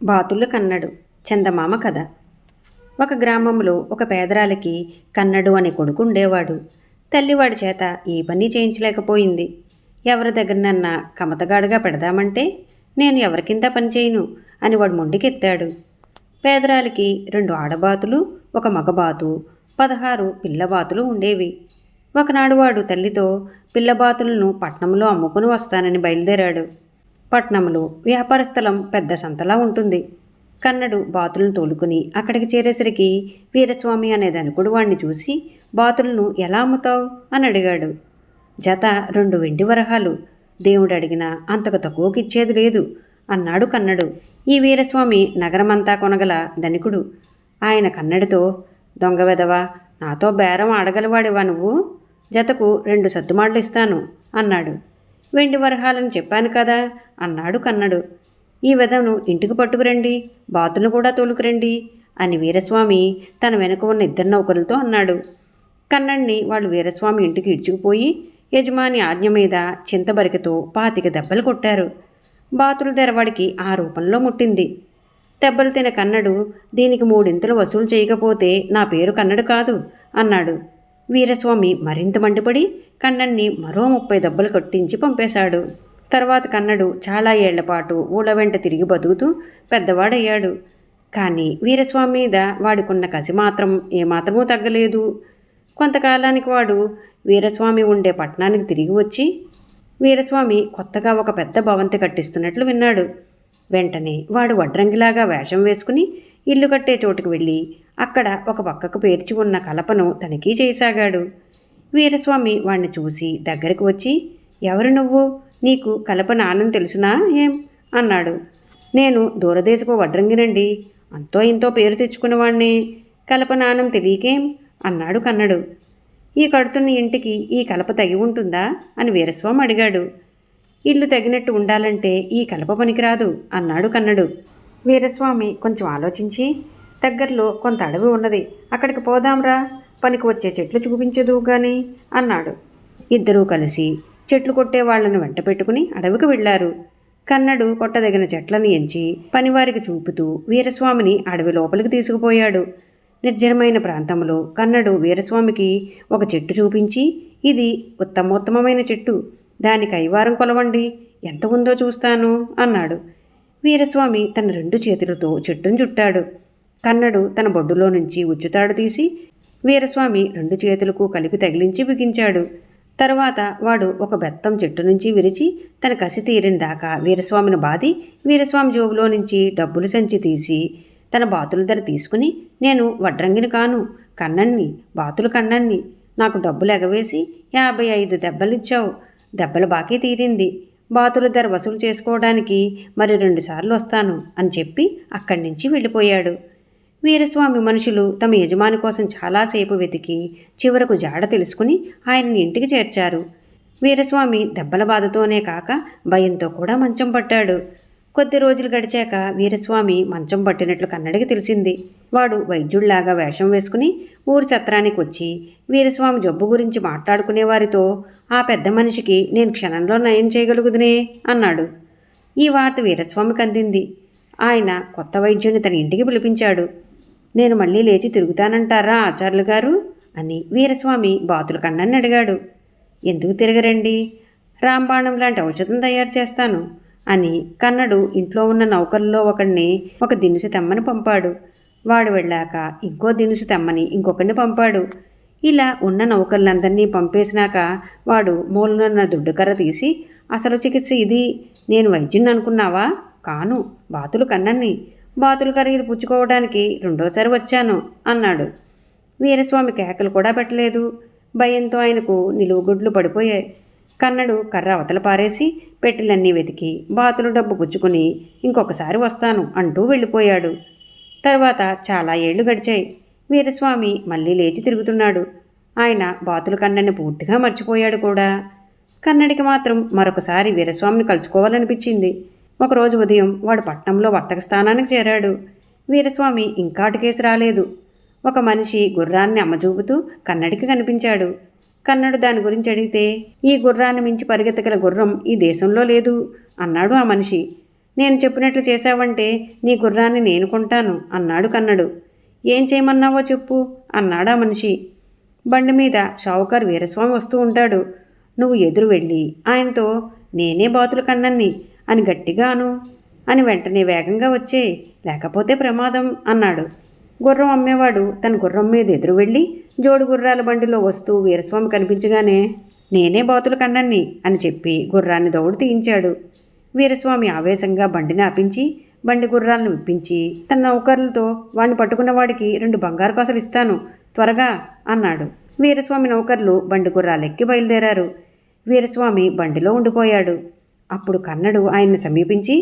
బాతులు కన్నడు చందమామ కథ. ఒక గ్రామంలో ఒక పేదరాలికి కన్నడు అనే కొడుకు ఉండేవాడు. తల్లివాడి చేత ఏ పని చేయించలేకపోయింది. ఎవరి దగ్గరనన్నా కమతగాడుగా పెడదామంటే నేను ఎవరికింత పని చేయను అని వాడు మొండికెత్తాడు. పేదరాలికి 2 ఆడబాతులు, ఒక మగబాతు, 16 పిల్లబాతులు ఉండేవి. ఒకనాడు వాడు తల్లితో పిల్లబాతులను పట్నంలో అమ్ముకుని వస్తానని బయలుదేరాడు. పట్నంలో వ్యాపార స్థలం పెద్ద సంతలా ఉంటుంది. కన్నడు బాతులను తోలుకుని అక్కడికి చేరేసరికి వీరస్వామి అనే ధనికుడు వాణ్ణి చూసి, బాతులను ఎలా అమ్ముతావు అని అడిగాడు. జత 2 వెండి వరహాలు, దేవుడు అడిగినా అంతకు తక్కువకిచ్చేది లేదు అన్నాడు కన్నడు. ఈ వీరస్వామి నగరమంతా కొనగల ధనికుడు. ఆయన కన్నడితో, దొంగ వెధవా, నాతో బేరం ఆడగలవాడివా నువ్వు? జతకు 2 సత్తుమాటలు ఇస్తాను అన్నాడు. వెండి వరహాలని చెప్పాను కదా అన్నాడు కన్నడు. ఈ వెధవను ఇంటికి పట్టుకురండి, బాతులను కూడా తోలుకురండి అని వీరస్వామి తన వెనుక ఉన్న 2 నౌకరులతో అన్నాడు. కన్నడిని వాళ్ళు వీరస్వామి ఇంటికి ఇడ్చుకుపోయి యజమాని ఆజ్ఞ మీద చింతబరికతో 25 దెబ్బలు కొట్టారు. బాతుల తెరవాడికి ఆ రూపంలో ముట్టింది. దెబ్బలు తిన కన్నడు, దీనికి 3 వసూలు చేయకపోతే నా పేరు కన్నడు కాదు అన్నాడు. వీరస్వామి మరింత మండిపడి కన్నడిని మరో 30 దెబ్బలు కొట్టించి పంపేశాడు. తర్వాత కన్నడు చాలా ఏళ్లపాటు ఊళ్ళ వెంట తిరిగి బతుకుతూ పెద్దవాడయ్యాడు. కానీ వీరస్వామి మీద వాడికున్న కసి మాత్రం ఏమాత్రమూ తగ్గలేదు. కొంతకాలానికి వాడు వీరస్వామి ఉండే పట్టణానికి తిరిగి వచ్చి వీరస్వామి కొత్తగా ఒక పెద్ద భవంతి కట్టిస్తున్నట్లు విన్నాడు. వెంటనే వాడు వడ్రంగిలాగా వేషం వేసుకుని ఇల్లు కట్టే చోటుకు వెళ్ళి అక్కడ ఒక పక్కకు పేర్చి ఉన్న కలపను తనిఖీ చేయసాగాడు. వీరస్వామి వాణ్ణి చూసి దగ్గరకు వచ్చి, ఎవరు నువ్వు? నీకు కలప నాన్నని తెలుసునా ఏం అన్నాడు. నేను దూరదేశపు వడ్రంగినండి, అంతో ఇంతో పేరు తెచ్చుకున్నవాణ్ణి, కలప నాణం తెలియకేం అన్నాడు కన్నడు. ఈ కడుతున్న ఇంటికి ఈ కలప తగి ఉంటుందా అని వీరస్వామి అడిగాడు. ఇల్లు తగినట్టు ఉండాలంటే ఈ కలప పనికిరాదు అన్నాడు కన్నడు. వీరస్వామి కొంచెం ఆలోచించి, దగ్గరలో కొంత అడవి ఉన్నది, అక్కడికి పోదాంరా, పనికి వచ్చే చెట్లు చూపించదు గాని అన్నాడు. ఇద్దరూ కలిసి చెట్లు కొట్టే వాళ్లను వెంట పెట్టుకుని అడవికి వెళ్లారు. కన్నడు కొట్టదగిన చెట్లను ఎంచి పనివారికి చూపుతూ వీరస్వామిని అడవి లోపలికి తీసుకుపోయాడు. నిర్జనమైన ప్రాంతంలో కన్నడు వీరస్వామికి ఒక చెట్టు చూపించి, ఇది ఉత్తమోత్తమైన చెట్టు, దాని కైవారం కొలవండి, ఎంత ఉందో చూస్తాను అన్నాడు. వీరస్వామి తన 2 చేతులతో చెట్టును చుట్టాడు. కన్నడు తన బొడ్డులో నుంచి ఉచ్చుతాడు తీసి వీరస్వామి 2 చేతులకు కలిపి తగిలించి బిగించాడు. తరువాత వాడు ఒక బెత్తం చెట్టు నుంచి విరిచి తన కసి తీరిన దాకా వీరస్వామిని బాది వీరస్వామి జోబులో నుంచి డబ్బులు సంచి తీసి తన బాతుల ధర తీసుకుని, నేను వడ్రంగిని కాను, కన్నన్ని, బాతులు కన్నన్ని, నాకు డబ్బులు ఎగవేసి 55 దెబ్బలిచ్చావు, దెబ్బల బాకీ తీరింది, బాతుల ధర వసూలు చేసుకోవడానికి మరి 2 సార్లు వస్తాను అని చెప్పి అక్కడి నుంచి వెళ్ళిపోయాడు. వీరస్వామి మనుషులు తమ యజమాని కోసం చాలాసేపు వెతికి చివరకు జాడ తెలుసుకుని ఆయన్ని ఇంటికి చేర్చారు. వీరస్వామి దెబ్బల బాధతోనే కాక భయంతో కూడా మంచం పట్టాడు. కొద్ది రోజులు గడిచాక వీరస్వామి మంచం పట్టినట్లు కన్నడికి తెలిసింది. వాడు వైద్యుళ్లాగా వేషం వేసుకుని ఊరి సత్రానికి వచ్చి వీరస్వామి జబ్బు గురించి మాట్లాడుకునేవారితో, ఆ పెద్ద మనిషికి నేను క్షణంలో నయం చేయగలుగుదునే అన్నాడు. ఈ వార్త వీరస్వామికి అందింది. ఆయన కొత్త వైద్యుని తన ఇంటికి పిలిపించాడు. నేను మళ్ళీ లేచి తిరుగుతానంటారా ఆచార్యులు గారు అని వీరస్వామి బాతుల కన్నన్ని అడిగాడు. ఎందుకు తిరగరండి, రాంబాణం లాంటి ఔషధం తయారు చేస్తాను అని కన్నడు ఇంట్లో ఉన్న నౌకర్లలో ఒకడిని ఒక దినుసు తెమ్మని పంపాడు. వాడు వెళ్ళాక ఇంకో దినుసు తెమ్మని ఇంకొకడిని పంపాడు. ఇలా ఉన్న నౌకర్లందరినీ పంపేసినాక వాడు మూలనున్న దుడ్డుకర్ర తీసి, అసలు చికిత్స ఇది, నేను వైద్యుని అనుకున్నావా? కాను, బాతులు కన్నన్ని, బాతులు కర్రీలు పుచ్చుకోవడానికి 2వ వచ్చాను అన్నాడు. వీరస్వామి కేకలు కూడా పెట్టలేదు. భయంతో ఆయనకు నిలువుగుడ్లు పడిపోయాయి. కన్నడు కర్ర అవతల పారేసి పెట్టెలన్నీ వెతికి బాతులు డబ్బు పుచ్చుకుని ఇంకొకసారి వస్తాను అంటూ వెళ్ళిపోయాడు. తర్వాత చాలా ఏళ్లు గడిచాయి. వీరస్వామి మళ్ళీ లేచి తిరుగుతున్నాడు. ఆయన బాతుల కన్నని పూర్తిగా మర్చిపోయాడు కూడా. కన్నడికి మాత్రం మరొకసారి వీరస్వామిని కలుసుకోవాలనిపించింది. ఒకరోజు ఉదయం వాడు పట్నంలో వర్తక స్థానానికి చేరాడు. వీరస్వామి ఇంకా అటుకేసి రాలేదు. ఒక మనిషి గుర్రాన్ని అమ్మజూపుతూ కన్నడికి కనిపించాడు. కన్నడు దాని గురించి అడిగితే, ఈ గుర్రాన్ని మించి పరిగెత్తగల గుర్రం ఈ దేశంలో లేదు అన్నాడు ఆ మనిషి. నేను చెప్పినట్లు చేశావంటే నీ గుర్రాన్ని నేను కొంటాను అన్నాడు కన్నడు. ఏం చేయమన్నావో చెప్పు అన్నాడా మనిషి. బండి మీద షావుకారు వీరస్వామి వస్తూ ఉంటాడు. నువ్వు ఎదురు వెళ్ళి ఆయనతో నేనే బాతుల కన్నన్ని అని గట్టిగా అను అని వెంటనే వేగంగా వచ్చే, లేకపోతే ప్రమాదం అన్నాడు. గుర్రం అమ్మేవాడు తన గుర్రం మీద ఎదురు వెళ్ళి జోడు గుర్రాల బండిలో వస్తూ వీరస్వామి కనిపించగానే నేనే బాతుల కన్నన్ని అని చెప్పి గుర్రాన్ని దౌడు తీయించాడు. వీరస్వామి ఆవేశంగా బండిని ఆపించి బండి గుర్రాలను విప్పించి తన నౌకర్లతో వాడిని పట్టుకున్న వాడికి 2 బంగారు కాసులు ఇస్తాను త్వరగా అన్నాడు. వీరస్వామి నౌకర్లు బండి గుర్రాలెక్కి బయలుదేరారు. వీరస్వామి బండిలో ఉండిపోయాడు. అప్పుడు కన్నడు ఆయన్ని సమీపించి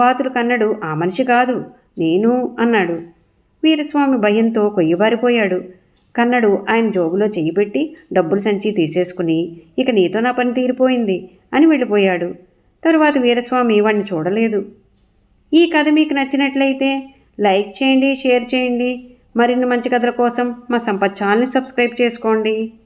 బాతులు కన్నడు ఆ మనిషి కాదు నేను అన్నాడు. వీరస్వామి భయంతో కొయ్యబారిపోయాడు. కన్నడు ఆయన జోబులో చెయ్యి పెట్టి డబ్బులు సంచి తీసేసుకుని ఇక నీతో నా పని తీరిపోయింది అని వెళ్ళిపోయాడు. తరువాత వీరస్వామి వాడిని చూడలేదు. ఈ కథ మీకు నచ్చినట్లయితే లైక్ చేయండి, షేర్ చేయండి. మరిన్ని మంచి కథల కోసం మా సంపత్ ఛానల్ని సబ్స్క్రైబ్ చేసుకోండి.